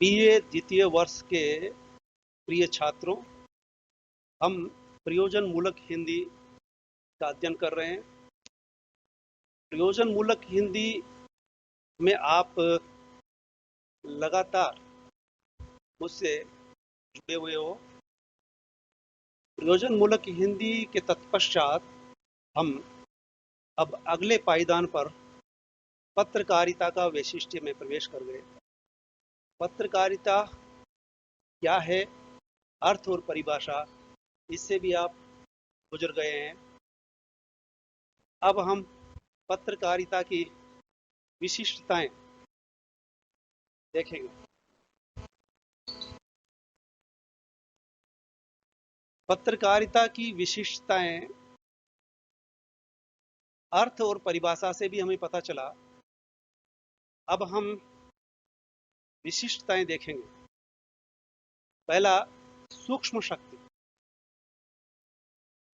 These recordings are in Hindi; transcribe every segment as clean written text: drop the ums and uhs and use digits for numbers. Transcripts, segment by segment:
बीए द्वितीय वर्ष के प्रिय छात्रों, हम प्रयोजन मूलक हिंदी का अध्ययन कर रहे हैं। प्रयोजन मूलक हिंदी में आप लगातार मुझसे जुड़े हुए हो। प्रयोजन मूलक हिंदी के तत्पश्चात हम अब अगले पायदान पर पत्रकारिता का वैशिष्ट्य में प्रवेश कर गए। पत्रकारिता क्या है, अर्थ और परिभाषा, इससे भी आप गुजर गए हैं। अब हम पत्रकारिता की विशिष्टताएं देखेंगे। पत्रकारिता की विशिष्टताएं अर्थ और परिभाषा से भी हमें पता चला। अब हम विशिष्टताएं देखेंगे। पहला, सूक्ष्म शक्ति।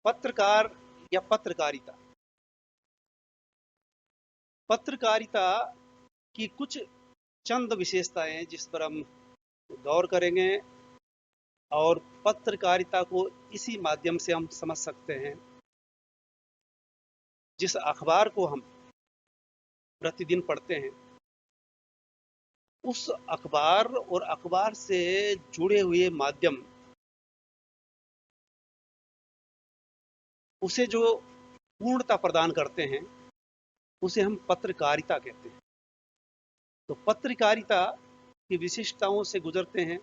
पत्रकार या पत्रकारिता, पत्रकारिता की कुछ चंद विशेषताएं जिस पर हम गौर करेंगे और पत्रकारिता को इसी माध्यम से हम समझ सकते हैं। जिस अखबार को हम प्रतिदिन पढ़ते हैं, उस अखबार और अखबार से जुड़े हुए माध्यम, उसे जो पूर्णता प्रदान करते हैं, उसे हम पत्रकारिता कहते हैं। तो पत्रकारिता की विशिष्टताओं से गुजरते हैं।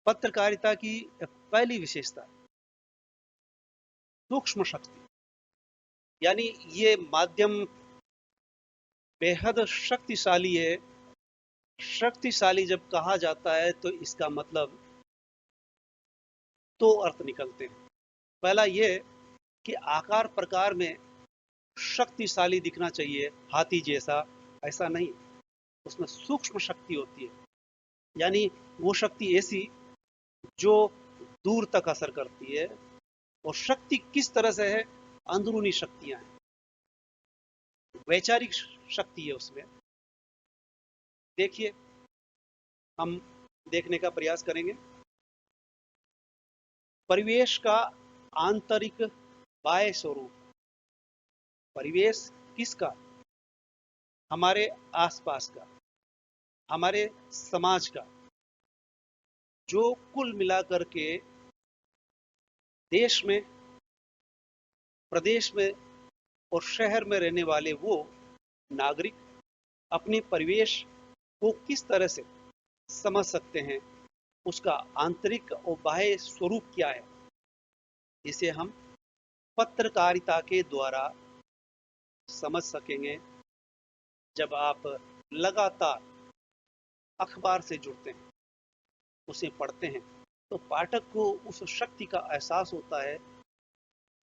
पत्रकारिता की पहली विशेषता, सूक्ष्म शक्ति, यानी ये माध्यम बेहद शक्तिशाली है। शक्तिशाली जब कहा जाता है तो इसका मतलब दो अर्थ निकलते हैं। पहला ये कि आकार प्रकार में शक्तिशाली दिखना चाहिए, हाथी जैसा, ऐसा नहीं। उसमें सूक्ष्म शक्ति होती है, यानी वो शक्ति ऐसी जो दूर तक असर करती है। और शक्ति किस तरह से है? अंदरूनी शक्तियां हैं, वैचारिक शक्ति है उसमें। देखिए, हम देखने का प्रयास करेंगे। परिवेश का आंतरिक बाह्य स्वरूप। परिवेश किसका? हमारे आसपास का, हमारे समाज का, जो कुल मिलाकर के देश में, प्रदेश में और शहर में रहने वाले वो नागरिक अपने परिवेश को किस तरह से समझ सकते हैं, उसका आंतरिक और बाह्य स्वरूप क्या है, इसे हम पत्रकारिता के द्वारा समझ सकेंगे। जब आप लगातार अखबार से जुड़ते हैं, उसे पढ़ते हैं, तो पाठक को उस शक्ति का एहसास होता है।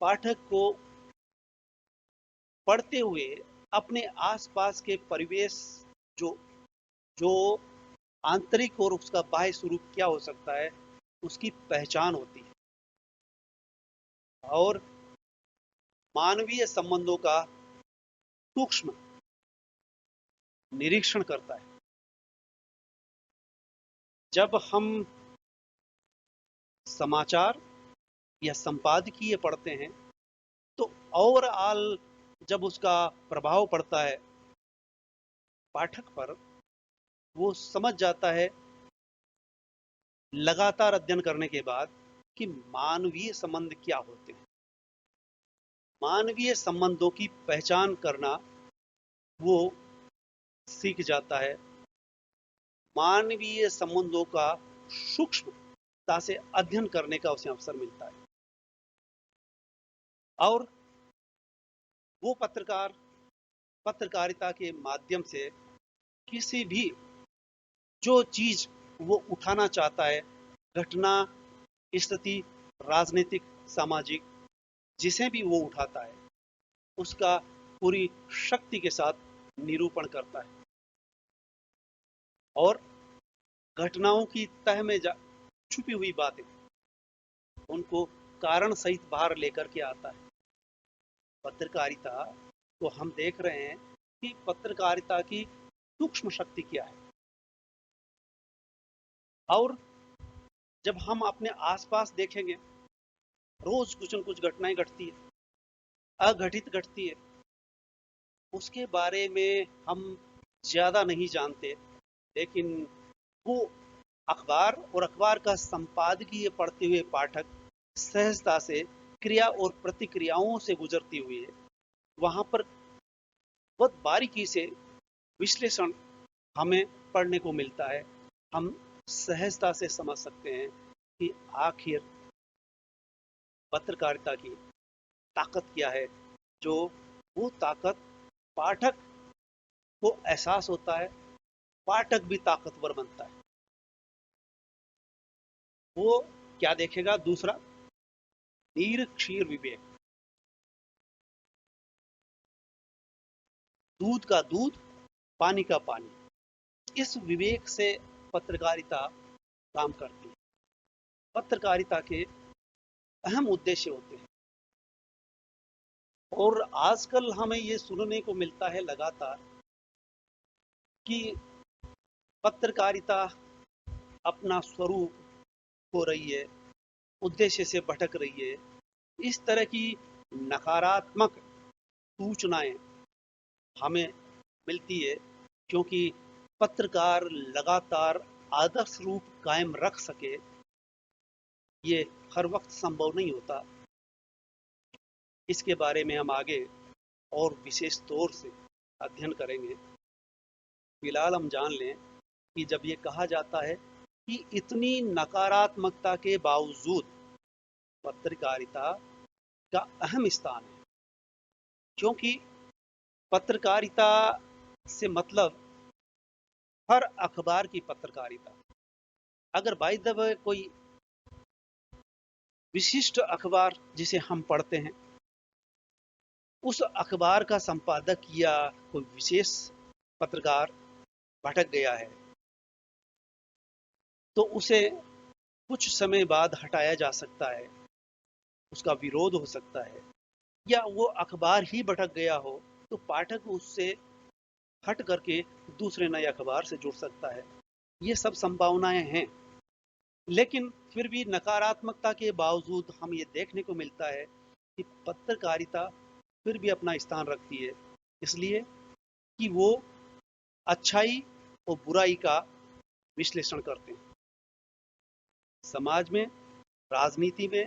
पाठक को पढ़ते हुए अपने आसपास के परिवेश, जो जो आंतरिक और उसका बाह्य स्वरूप क्या हो सकता है, उसकी पहचान होती है और मानवीय संबंधों का सूक्ष्म निरीक्षण करता है। जब हम समाचार या संपादकीय पढ़ते हैं, तो ओवरऑल जब उसका प्रभाव पड़ता है पाठक पर, वो समझ जाता है लगातार अध्ययन करने के बाद कि मानवीय संबंध क्या होते हैं। मानवीय संबंधों की पहचान करना वो सीख जाता है। मानवीय संबंधों का सूक्ष्मता से अध्ययन करने का उसे अवसर मिलता है। और वो पत्रकार पत्रकारिता के माध्यम से किसी भी जो चीज वो उठाना चाहता है, घटना, स्थिति, राजनीतिक, सामाजिक, जिसे भी वो उठाता है, उसका पूरी शक्ति के साथ निरूपण करता है और घटनाओं की तह में छुपी हुई बातें, उनको कारण सहित बाहर लेकर के आता है। पत्रकारिता तो हम देख रहे हैं कि पत्रकारिता की सूक्ष्म शक्ति क्या है। और जब हम अपने आसपास देखेंगे, रोज कुछ न कुछ घटनाएं घटती है, अघटित घटती है, उसके बारे में हम ज्यादा नहीं जानते, लेकिन वो अखबार और अखबार का संपादकीय पढ़ते हुए पाठक सहजता से क्रिया और प्रतिक्रियाओं से गुजरती हुई है, वहां पर बहुत बारीकी से विश्लेषण हमें पढ़ने को मिलता है। हम सहजता से समझ सकते हैं कि आखिर पत्रकारिता की ताकत क्या है, जो वो ताकत पाठक को एहसास होता है, पाठक भी ताकतवर बनता है। वो क्या देखेगा? दूसरा, नीर क्षीर विवेक, दूध का दूध, पानी का पानी। इस विवेक से पत्रकारिता काम करती है। पत्रकारिता के अहम उद्देश्य होते हैं, और आजकल हमें ये सुनने को मिलता है लगातार कि पत्रकारिता अपना स्वरूप खो रही है, उद्देश्य से भटक रही है। इस तरह की नकारात्मक सूचनाएं हमें मिलती है, क्योंकि पत्रकार लगातार आदर्श रूप कायम रख सके, ये हर वक्त संभव नहीं होता। इसके बारे में हम आगे और विशेष तौर से अध्ययन करेंगे। फिलहाल हम जान लें कि जब ये कहा जाता है कि इतनी नकारात्मकता के बावजूद पत्रकारिता का अहम स्थान है, क्योंकि पत्रकारिता से मतलब हर अखबार की पत्रकारिता। अगर बाय द वे कोई विशिष्ट अखबार जिसे हम पढ़ते हैं, उस अखबार का संपादक या कोई विशेष पत्रकार भटक गया है, तो उसे कुछ समय बाद हटाया जा सकता है, उसका विरोध हो सकता है, या वो अखबार ही भटक गया हो तो पाठक उससे हट करके दूसरे नए अखबार से जुड़ सकता है। ये सब संभावनाएं हैं, लेकिन फिर भी नकारात्मकता के बावजूद हम ये देखने को मिलता है कि पत्रकारिता फिर भी अपना स्थान रखती है, इसलिए कि वो अच्छाई और बुराई का विश्लेषण करते हैं। समाज में, राजनीति में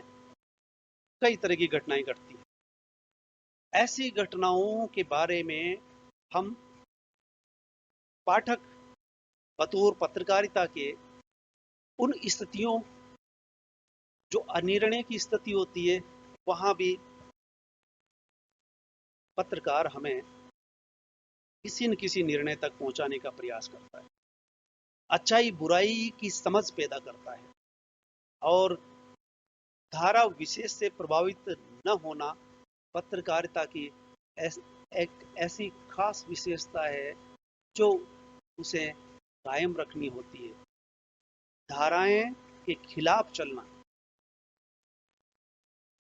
कई तरह की घटनाएं घटती हैं। ऐसी घटनाओं के बारे में हम पाठक बतौर पत्रकारिता के उन स्थितियों, जो अनिर्णय की स्थिति होती है, वहां भी पत्रकार हमें किसी न किसी निर्णय तक पहुंचाने का प्रयास करता है, अच्छाई बुराई की समझ पैदा करता है। और धारा विशेष से प्रभावित न होना पत्रकारिता की एक ऐसी खास विशेषता है जो उसे कायम रखनी होती है। धाराएं के खिलाफ चलना,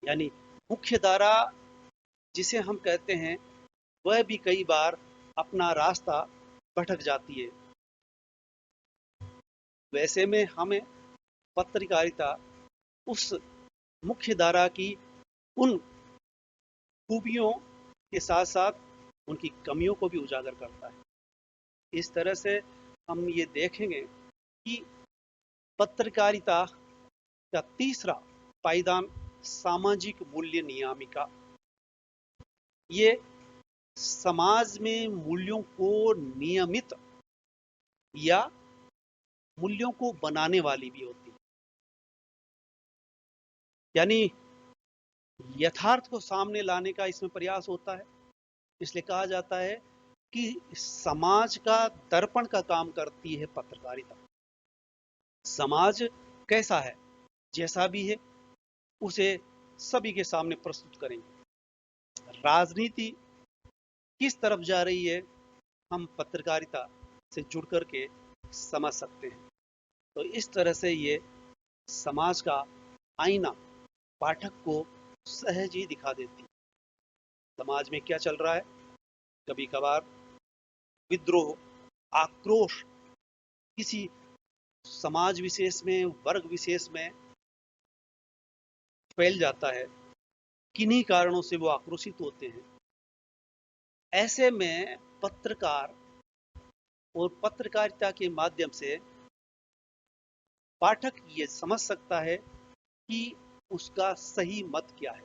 यानी मुख्य धारा जिसे हम कहते हैं, वह भी कई बार अपना रास्ता भटक जाती है। वैसे में हमें पत्रकारिता उस मुख्य धारा की उन खूबियों के साथ साथ उनकी कमियों को भी उजागर करता है। इस तरह से हम ये देखेंगे कि पत्रकारिता का तीसरा पायदान सामाजिक मूल्य नियामिका, ये समाज में मूल्यों को नियमित या मूल्यों को बनाने वाली भी होती है। यानी यथार्थ को सामने लाने का इसमें प्रयास होता है। इसलिए कहा जाता है कि समाज का दर्पण का काम करती है पत्रकारिता। समाज कैसा है, जैसा भी है, उसे सभी के सामने प्रस्तुत करेंगे। राजनीति किस तरफ जा रही है, हम पत्रकारिता से जुड़ करके समझ सकते हैं। तो इस तरह से ये समाज का आईना पाठक को सहज ही दिखा देती है। समाज में क्या चल रहा है, कभी कभार विद्रोह, आक्रोश, किसी समाज विशेष में, वर्ग विशेष में फैल जाता है। किन्हीं कारणों से वो आक्रोशित होते हैं। ऐसे में पत्रकार और पत्रकारिता के माध्यम से पाठक ये समझ सकता है कि उसका सही मत क्या है,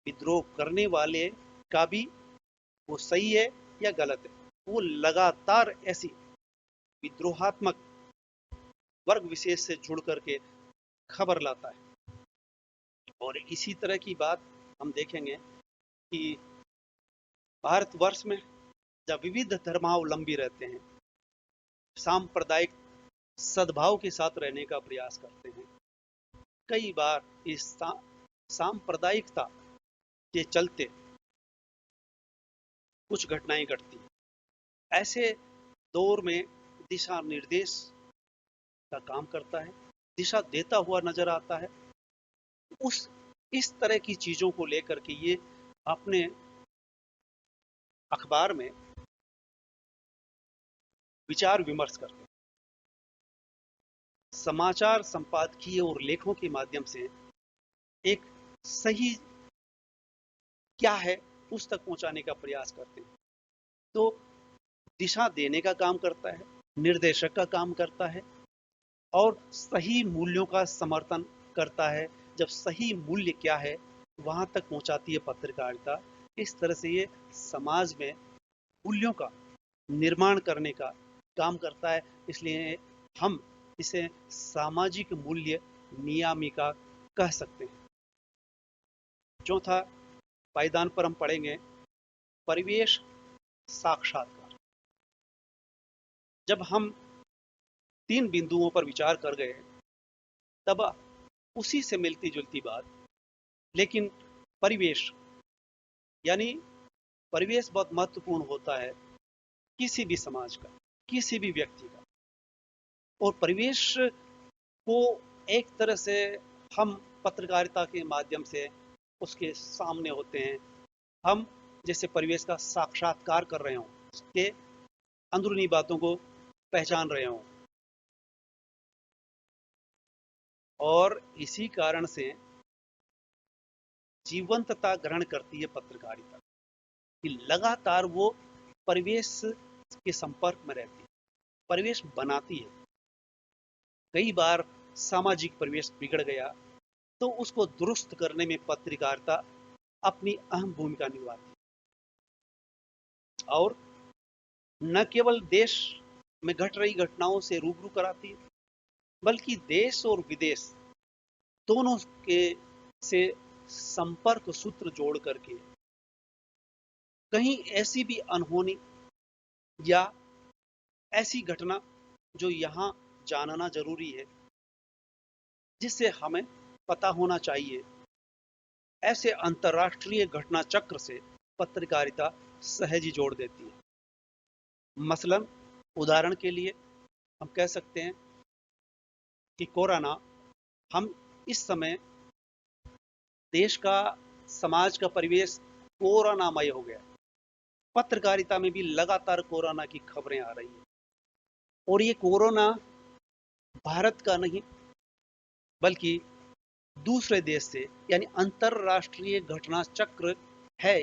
विद्रोह करने वाले का भी वो सही है या गलत है। वो लगातार ऐसी विद्रोहात्मक वर्ग विशेष से जुड़ करके खबर लाता है। और इसी तरह की बात हम देखेंगे कि भारतवर्ष में जब विविध धर्मावलंबी रहते हैं, सांप्रदायिक सद्भाव के साथ रहने का प्रयास करते हैं, कई बार इस सांप्रदायिकता के चलते कुछ घटनाएं घटती हैं। ऐसे दौर में दिशा निर्देश का काम करता है, दिशा देता हुआ नजर आता है। उस इस तरह की चीजों को लेकर के ये अपने अखबार में विचार विमर्श करते हैं। समाचार संपादकीय और लेखों के माध्यम से एक सही क्या है उस तक पहुंचाने का प्रयास करते हैं। तो दिशा देने का काम करता है, निर्देशक का काम करता है और सही मूल्यों का समर्थन करता है। जब सही मूल्य क्या है वहां तक पहुंचाती है पत्रकारिता। इस तरह से ये समाज में मूल्यों का निर्माण करने का काम करता है। इसलिए हम इसे सामाजिक मूल्य नियामिका कह सकते हैं। चौथा पायदान पर हम पढ़ेंगे परिवेश साक्षात्कार। जब हम 3 बिंदुओं पर विचार कर गए तब उसी से मिलती जुलती बात, लेकिन परिवेश यानी परिवेश बहुत महत्वपूर्ण होता है किसी भी समाज का, किसी भी व्यक्ति का। और परिवेश को एक तरह से हम पत्रकारिता के माध्यम से उसके सामने होते हैं। हम जैसे परिवेश का साक्षात्कार कर रहे हों, उसके अंदरूनी बातों को पहचान रहे हों। और इसी कारण से जीवंतता ग्रहण करती है पत्रकारिता कि लगातार वो परिवेश के संपर्क में रहती है, परिवेश बनाती है। कई बार सामाजिक परिवेश बिगड़ गया तो उसको दुरुस्त करने में पत्रकारिता अपनी अहम भूमिका निभाती है और न केवल देश में घट रही घटनाओं से रूबरू कराती है, बल्कि देश और विदेश दोनों के से संपर्क सूत्र जोड़ करके कहीं ऐसी भी अनहोनी या ऐसी घटना जो यहाँ जानना जरूरी है, जिससे हमें पता होना चाहिए, ऐसे अंतर्राष्ट्रीय घटना चक्र से पत्रकारिता सहज ही जोड़ देती है। मसलन उदाहरण के लिए हम कह सकते हैं कि कोरोना, हम इस समय देश का, समाज का परिवेश कोरोनामय हो गया। पत्रकारिता में भी लगातार कोरोना की खबरें आ रही हैं और ये कोरोना भारत का नहीं बल्कि दूसरे देश से यानी अंतरराष्ट्रीय घटना चक्र है,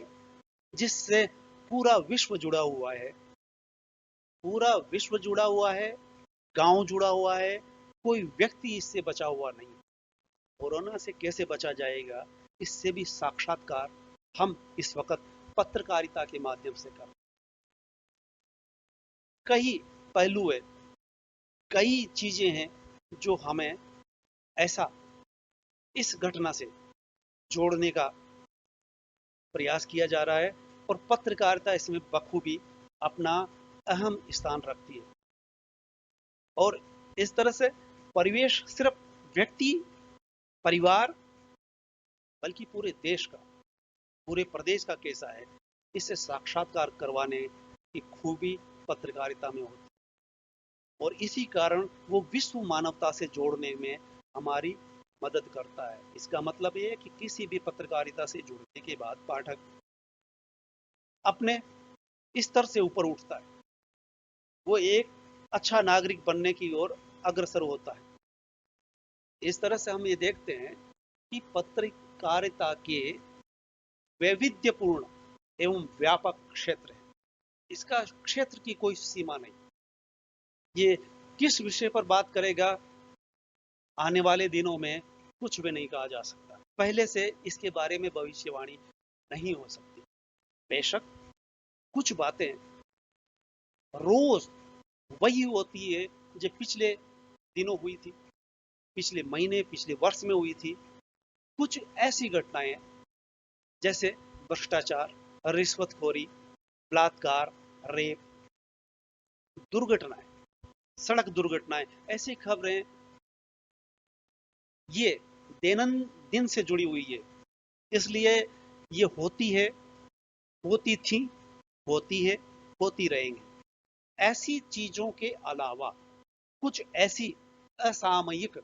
जिससे पूरा विश्व जुड़ा हुआ है। पूरा विश्व जुड़ा हुआ है, गांव जुड़ा हुआ है, कोई व्यक्ति इससे बचा हुआ नहीं। कोरोना से कैसे बचा जाएगा, इससे भी साक्षात्कार हम इस वक्त पत्रकारिता के माध्यम से कर। कई पहलू है, कई चीजें हैं जो हमें ऐसा इस घटना से जोड़ने का प्रयास किया जा रहा है और पत्रकारिता इसमें बखूबी अपना अहम स्थान रखती है। और इस तरह से परिवेश सिर्फ व्यक्ति, परिवार, बल्कि पूरे देश का, पूरे प्रदेश का कैसा है, इससे साक्षात्कार करवाने की खूबी पत्रकारिता में होती है। और इसी कारण वो विश्व मानवता से जोड़ने में हमारी मदद करता है। इसका मतलब ये है कि किसी भी पत्रकारिता से जुड़ने के बाद पाठक अपने स्तर से ऊपर उठता है, वो एक अच्छा नागरिक बनने की ओर अग्रसर होता है। इस तरह से हम ये देखते हैं कि पत्रकारिता के वैविध्यपूर्ण एवं व्यापक क्षेत्र है। इसका क्षेत्र की कोई सीमा नहीं। ये किस विषय पर बात करेगा आने वाले दिनों में कुछ भी नहीं कहा जा सकता। पहले से इसके बारे में भविष्यवाणी नहीं हो सकती। बेशक कुछ बातें रोज वही होती है जो पिछले दिनों हुई थी, पिछले महीने, पिछले वर्ष में हुई थी। कुछ ऐसी घटनाएं जैसे भ्रष्टाचार, रिश्वतखोरी, बलात्कार, रेप, दुर्घटनाएं, सड़क दुर्घटनाएं, ऐसी खबरें ये दैनंदिन से जुड़ी हुई है। इसलिए ये होती है, होती थी, होती है, होती रहेंगी। ऐसी चीजों के अलावा कुछ ऐसी असामयिक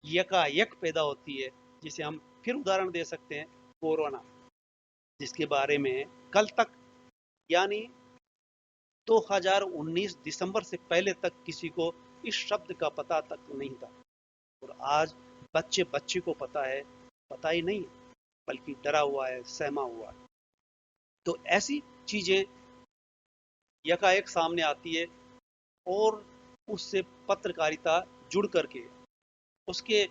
यकायक पैदा होती है, जिसे हम फिर उदाहरण दे सकते हैं कोरोना, जिसके बारे में कल तक यानी 2019 दिसंबर से पहले तक किसी को इस शब्द का पता तक नहीं था। और आज बच्चे बच्चे को पता है, पता ही नहीं बल्कि डरा हुआ है, सहमा हुआ है। तो ऐसी चीजें यकायक सामने आती है और उससे पत्रकारिता जुड़ करके उसके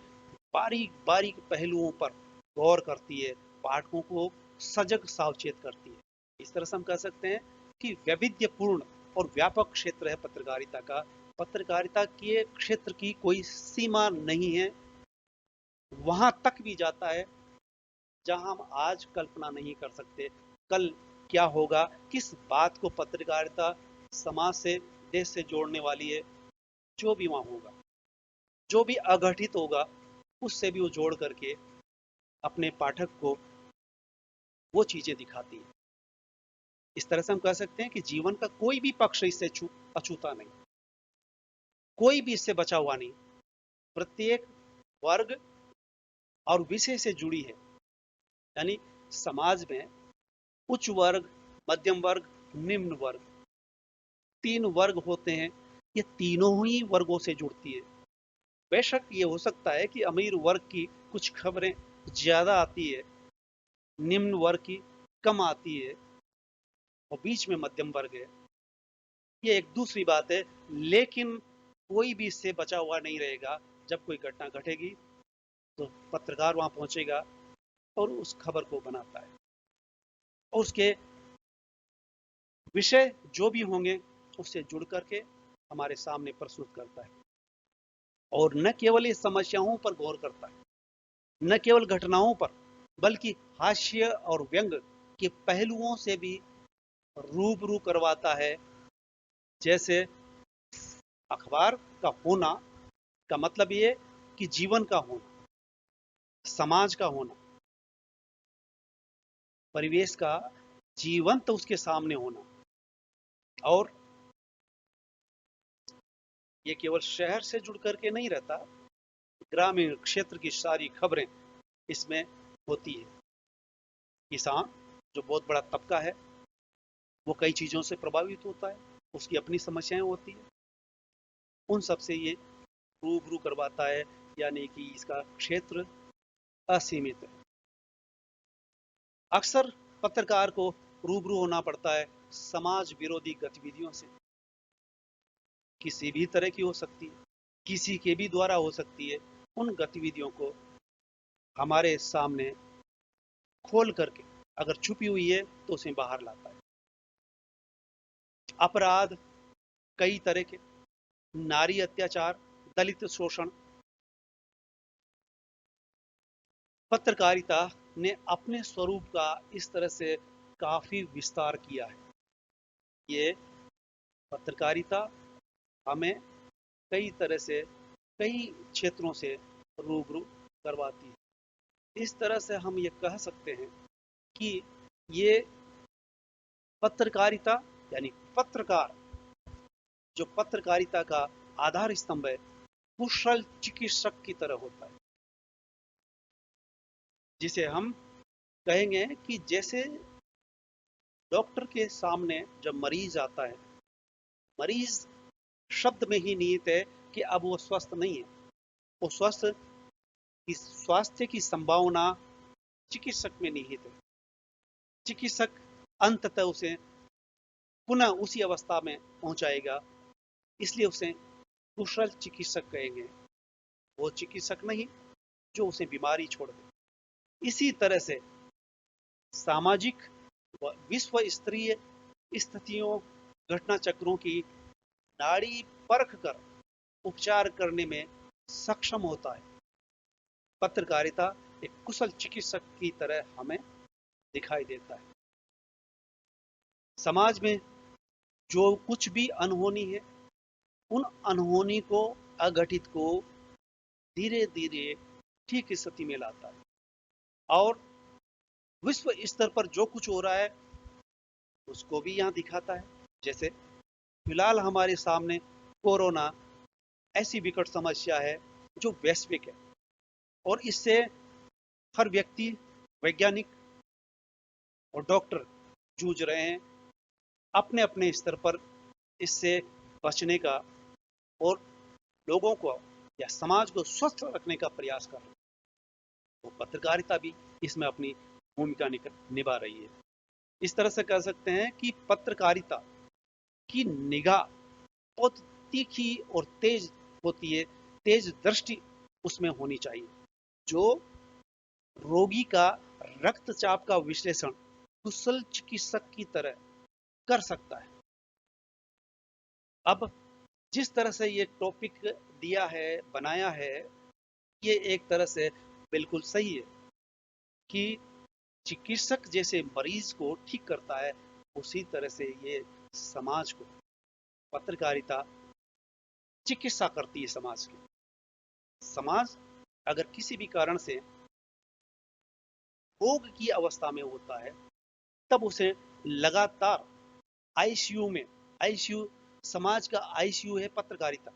बारीक बारीक पहलुओं पर गौर करती है, पाठकों को सजग सावचेत करती है। इस तरह से हम कह सकते हैं कि वैविध्यपूर्ण और व्यापक क्षेत्र है पत्रकारिता का। पत्रकारिता के क्षेत्र की कोई सीमा नहीं है, वहां तक भी जाता है जहां हम आज कल्पना नहीं कर सकते कल क्या होगा, किस बात को पत्रकारिता समाज से, देश से जोड़ने वाली है। जो भी वहां होगा, जो भी अघटित होगा, उससे भी वो जोड़ करके अपने पाठक को वो चीजें दिखाती है। इस तरह से हम कह सकते हैं कि जीवन का कोई भी पक्ष इससे अछूता नहीं, कोई भी इससे बचा हुआ नहीं। प्रत्येक वर्ग और विषय से जुड़ी है। यानी समाज में उच्च वर्ग, मध्यम वर्ग, निम्न वर्ग, 3 वर्ग होते हैं। ये तीनों ही वर्गों से जुड़ती है। बेशक ये हो सकता है कि अमीर वर्ग की कुछ खबरें ज्यादा आती है, निम्न वर्ग की कम आती है, और बीच में मध्यम वर्ग है। ये एक दूसरी बात है। लेकिन कोई भी इससे बचा हुआ नहीं रहेगा। जब कोई घटना घटेगी तो पत्रकार वहां पहुंचेगा और उस खबर को बनाता है, और उसके विषय जो भी होंगे उससे जुड़ करके हमारे सामने प्रस्तुत करता है। और न केवल इस समस्याओं पर गौर करता है, न केवल घटनाओं पर, बल्कि हास्य और व्यंग के पहलुओं से भी रूबरू करवाता है। जैसे अखबार का होना का मतलब ये कि जीवन का होना, समाज का होना, परिवेश का जीवंत उसके सामने होना। और ये केवल शहर से जुड़ करके नहीं रहता, ग्रामीण क्षेत्र की सारी खबरें इसमें होती है। किसान जो बहुत बड़ा तबका है, वो कई चीजों से प्रभावित होता है, उसकी अपनी समस्याएं होती है, उन सब से ये रूबरू करवाता है। यानी कि इसका क्षेत्र असीमित है। अक्सर पत्रकार को रूबरू होना पड़ता है समाज विरोधी गतिविधियों से। किसी भी तरह की हो सकती है, किसी के भी द्वारा हो सकती है। उन गतिविधियों को हमारे सामने खोल करके, अगर छुपी हुई है तो उसे बाहर लाता है। अपराध कई तरह के, नारी अत्याचार, दलित शोषण, पत्रकारिता ने अपने स्वरूप का इस तरह से काफी विस्तार किया है। ये पत्रकारिता हमें कई तरह से, कई क्षेत्रों से रूबरू करवाती है। इस तरह से हम ये कह सकते हैं कि ये पत्रकारिता यानी पत्रकार, जो पत्रकारिता का आधार स्तंभ है, कुशल चिकित्सक की तरह होता है। जिसे हम कहेंगे कि जैसे डॉक्टर के सामने जब मरीज आता है, मरीज शब्द में ही निहित है कि अब वो स्वस्थ नहीं है। वो स्वास्थ्य की संभावना चिकित्सक में निहित है। चिकित्सक अंततः उसे पुनः उसी अवस्था में पहुंचाएगा, इसलिए उसे कुशल चिकित्सक कहेंगे। वो चिकित्सक नहीं जो उसे बीमारी छोड़ दे। इसी तरह से सामाजिक व विश्व स्तरीय स्थितियों, घटना चक्रों की नाड़ी परख कर उपचार करने में सक्षम होता है। पत्रकारिता एक कुशल चिकित्सक की तरह हमें दिखाई देता है। समाज में जो कुछ भी अनहोनी है, उन अनहोनी को, अघटित को धीरे धीरे ठीक स्थिति में लाता है, और विश्व स्तर पर जो कुछ हो रहा है उसको भी यहाँ दिखाता है। जैसे फिलहाल हमारे सामने कोरोना ऐसी विकट समस्या है जो वैश्विक है, और इससे हर व्यक्ति, वैज्ञानिक और डॉक्टर जूझ रहे हैं अपने अपने स्तर पर इससे बचने का, और लोगों को या समाज को स्वस्थ रखने का प्रयास कर रहे हैं। तो पत्रकारिता भी इसमें अपनी भूमिका निभा रही है। इस तरह से कह सकते हैं कि पत्रकारिता की निगाह बहुत तीखी और तेज होती है, तेज दृष्टि उसमें होनी चाहिए, जो रोगी का रक्तचाप का विश्लेषण कुशल चिकित्सक की तरह कर सकता है। अब जिस तरह से ये टॉपिक दिया है, बनाया है, ये एक तरह से बिल्कुल सही है कि चिकित्सक जैसे मरीज को ठीक करता है, उसी तरह से ये समाज को पत्रकारिता चिकित्सा करती है। समाज अगर किसी भी कारण से रोग की अवस्था में होता है, तब उसे लगातार आईसीयू में, आईसीयू समाज का आईसीयू है पत्रकारिता,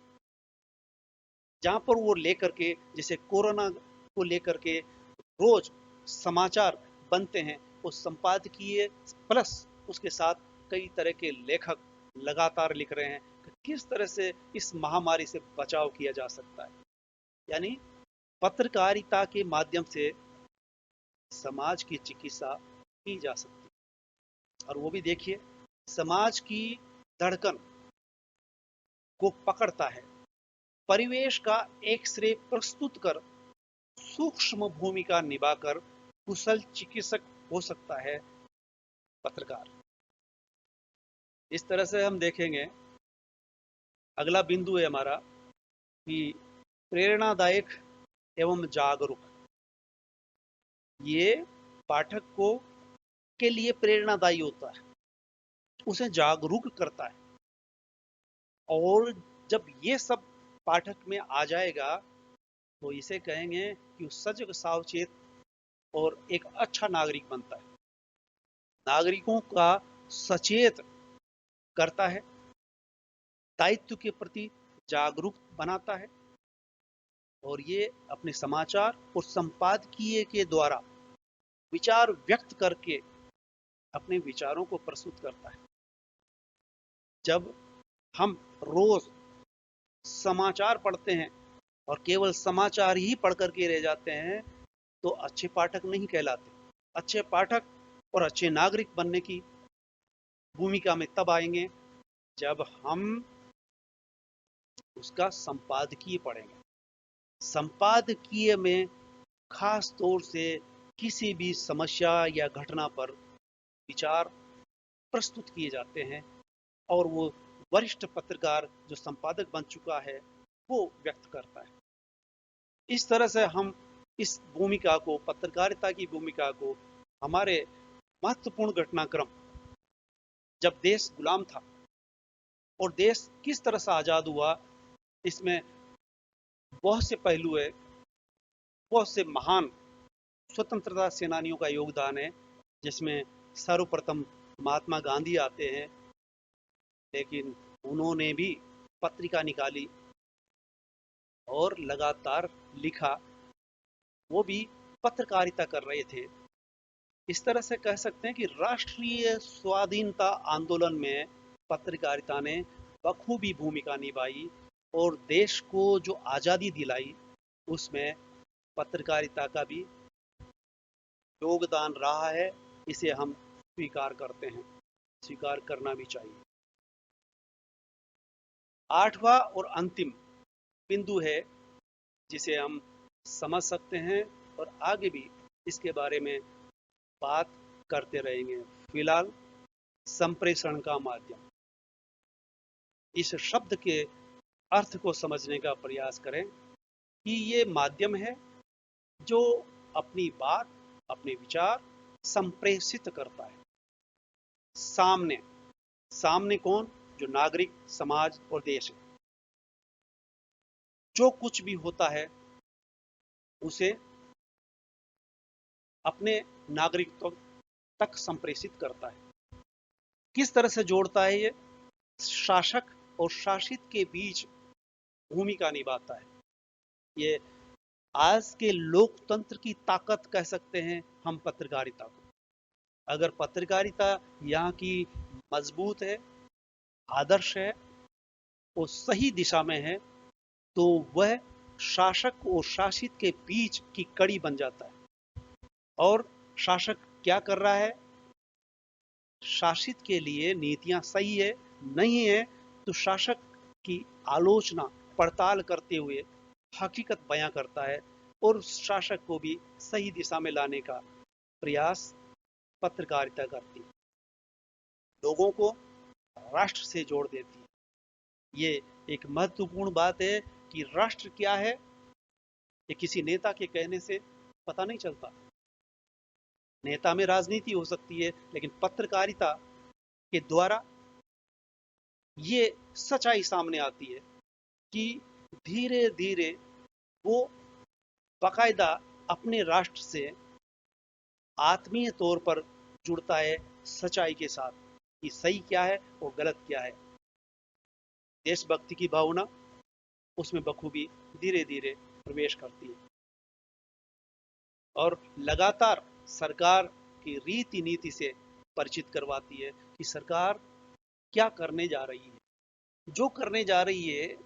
जहां पर वो लेकर के, जैसे कोरोना को लेकर के रोज समाचार बनते हैं, वो संपादकीय प्लस उसके साथ कई तरह के लेखक लगातार लिख रहे हैं कि किस तरह से इस महामारी से बचाव किया जा सकता है। यानी पत्रकारिता के माध्यम से समाज की चिकित्सा की जा सकती है। और वो भी देखिए, समाज की धड़कन को पकड़ता है, परिवेश का एक्सरे प्रस्तुत कर सूक्ष्म भूमिका निभाकर कुशल चिकित्सक हो सकता है पत्रकार। इस तरह से हम देखेंगे, अगला बिंदु है हमारा कि प्रेरणादायक एवं जागरूक। ये पाठक को के लिए प्रेरणादायी होता है, उसे जागरूक करता है, और जब ये सब पाठक में आ जाएगा तो इसे कहेंगे कि सजग, सावचेत और एक अच्छा नागरिक बनता है। नागरिकों का सचेत करता है, दायित्व के प्रति जागरूक बनाता है, और ये अपने समाचार और संपादकीय के द्वारा विचार व्यक्त करके अपने विचारों को प्रस्तुत करता है। जब हम रोज समाचार पढ़ते हैं और केवल समाचार ही पढ़ करके रह जाते हैं, तो अच्छे पाठक नहीं कहलाते। अच्छे पाठक और अच्छे नागरिक बनने की भूमिका में तब आएंगे जब हम उसका संपादकीय पढ़ेंगे। संपादकीय में खास तौर से किसी भी समस्या या घटना पर विचार प्रस्तुत किए जाते हैं, और वो वरिष्ठ पत्रकार जो संपादक बन चुका है वो व्यक्त करता है। इस तरह से हम इस भूमिका को, पत्रकारिता की भूमिका को, हमारे महत्वपूर्ण घटनाक्रम, जब देश गुलाम था और देश किस तरह से आजाद हुआ, इसमें बहुत से पहलू है, बहुत से महान स्वतंत्रता सेनानियों का योगदान है, जिसमें सर्वप्रथम महात्मा गांधी आते हैं। लेकिन उन्होंने भी पत्रिका निकाली और लगातार लिखा, वो भी पत्रकारिता कर रहे थे। इस तरह से कह सकते हैं कि राष्ट्रीय स्वाधीनता आंदोलन में पत्रकारिता ने बखूबी भूमिका निभाई, और देश को जो आज़ादी दिलाई, उसमें पत्रकारिता का भी योगदान रहा है। इसे हम स्वीकार करते हैं, स्वीकार करना भी चाहिए। आठवां और अंतिम बिंदु है जिसे हम समझ सकते हैं और आगे भी इसके बारे में बात करते रहेंगे। फिलहाल संप्रेषण का माध्यम, इस शब्द के अर्थ को समझने का प्रयास करें कि ये माध्यम है जो अपनी बात, अपने विचार संप्रेषित करता है सामने। सामने कौन? जो नागरिक, समाज और देश है। जो कुछ भी होता है उसे अपने नागरिक तक संप्रेषित करता है। किस तरह से जोड़ता है ये? शासक और शासित के बीच भूमिका निभाता है। ये आज के लोकतंत्र की ताकत कह सकते हैं हम पत्रकारिता को। अगर पत्रकारिता यहाँ की मजबूत है, आदर्श है और सही दिशा में है, तो वह शासक और शासित के बीच की कड़ी बन जाता है। और शासक क्या कर रहा है? शासित के लिए नीतियां सही है नहीं है तो शासक की आलोचना पड़ताल करते हुए हकीकत बयां करता है और शासक को भी सही दिशा में लाने का प्रयास पत्रकारिता करती है। लोगों को राष्ट्र से जोड़ देती है। ये एक महत्वपूर्ण बात है कि राष्ट्र क्या है, ये किसी नेता के कहने से पता नहीं चलता। नेता में राजनीति हो सकती है, लेकिन पत्रकारिता के द्वारा ये सच्चाई सामने आती है कि धीरे धीरे वो बाकायदा अपने राष्ट्र से आत्मीय तौर पर जुड़ता है सच्चाई के साथ कि सही क्या है और गलत क्या है। देशभक्ति की भावना उसमें बखूबी धीरे धीरे प्रवेश करती है और लगातार सरकार की रीति नीति से परिचित करवाती है कि सरकार क्या करने जा रही है। जो करने जा रही है,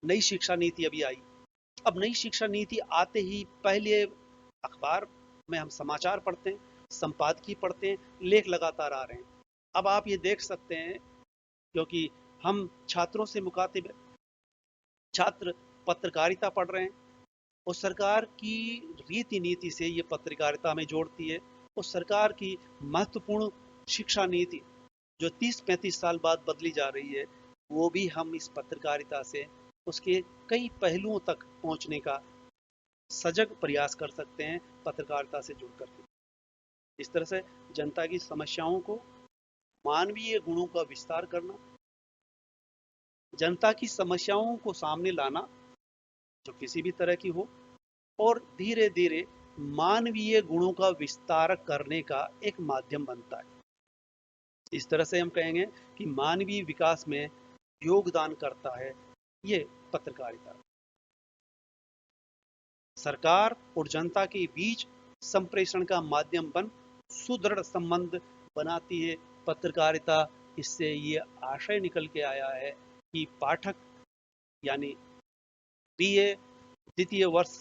नई शिक्षा नीति अभी आई। अब नई शिक्षा नीति आते ही पहले अखबार में हम समाचार पढ़ते हैं, संपादकीय पढ़ते हैं, लेख लगातार आ रहे हैं। अब आप ये देख सकते हैं, क्योंकि हम छात्रों से मुखातिब है, छात्र पत्रकारिता पढ़ रहे हैं और सरकार की रीति नीति से ये पत्रकारिता में जोड़ती है। और सरकार की महत्वपूर्ण शिक्षा नीति जो 30-35 साल बाद बदली जा रही है, वो भी हम इस पत्रकारिता से उसके कई पहलुओं तक पहुंचने का सजग प्रयास कर सकते हैं पत्रकारिता से जुड़ करके। इस तरह से जनता की समस्याओं को, मानवीय गुणों का विस्तार करना, जनता की समस्याओं को सामने लाना जो किसी भी तरह की हो, और धीरे धीरे मानवीय गुणों का विस्तार करने का एक माध्यम बनता है। इस तरह से हम कहेंगे कि मानवीय विकास में योगदान करता है ये पत्रकारिता। सरकार और जनता के बीच संप्रेषण का माध्यम बन सुदृढ़ संबंध बनाती है पत्रकारिता। इससे ये आशय निकल के आया है कि पाठक यानी बीए द्वितीय वर्ष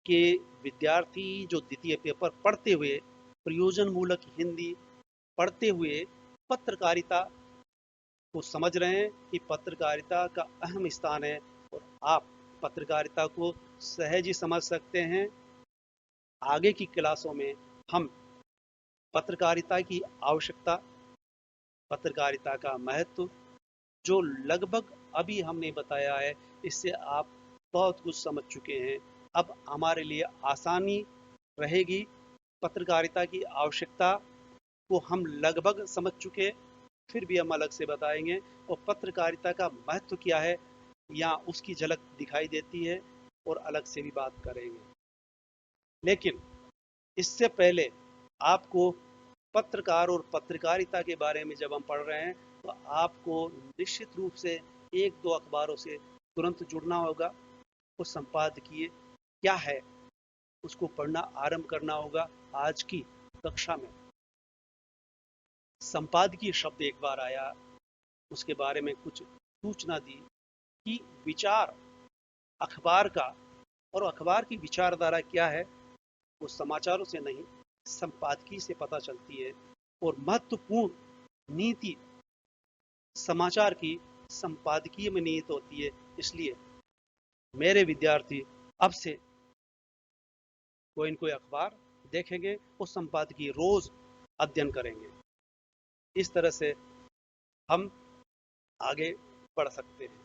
के विद्यार्थी जो द्वितीय पेपर पढ़ते हुए प्रयोजन मूलक हिंदी पढ़ते हुए पत्रकारिता को समझ रहे हैं कि पत्रकारिता का अहम स्थान है, और आप पत्रकारिता को सहज ही समझ सकते हैं। आगे की क्लासों में हम पत्रकारिता की आवश्यकता, पत्रकारिता का महत्व जो लगभग अभी हमने बताया है, इससे आप बहुत कुछ समझ चुके हैं। अब हमारे लिए आसानी रहेगी। पत्रकारिता की आवश्यकता को हम लगभग समझ चुके, फिर भी हम अलग से बताएंगे। और पत्रकारिता का महत्व क्या है, यहाँ उसकी झलक दिखाई देती है और अलग से भी बात करेंगे। लेकिन इससे पहले आपको पत्रकार और पत्रकारिता के बारे में जब हम पढ़ रहे हैं, तो आपको निश्चित रूप से एक दो अखबारों से तुरंत जुड़ना होगा। वो संपादकीय क्या है उसको पढ़ना आरंभ करना होगा। आज की कक्षा में संपादकीय शब्द एक बार आया, उसके बारे में कुछ सूचना दी, कि विचार अखबार का और अखबार की विचारधारा क्या है वो समाचारों से नहीं संपादकीय से पता चलती है। और महत्वपूर्ण नीति समाचार की संपादकीय में निहित होती है। इसलिए मेरे विद्यार्थी अब से कोई न कोई अखबार देखेंगे और संपादकीय रोज अध्ययन करेंगे। इस तरह से हम आगे बढ़ सकते हैं।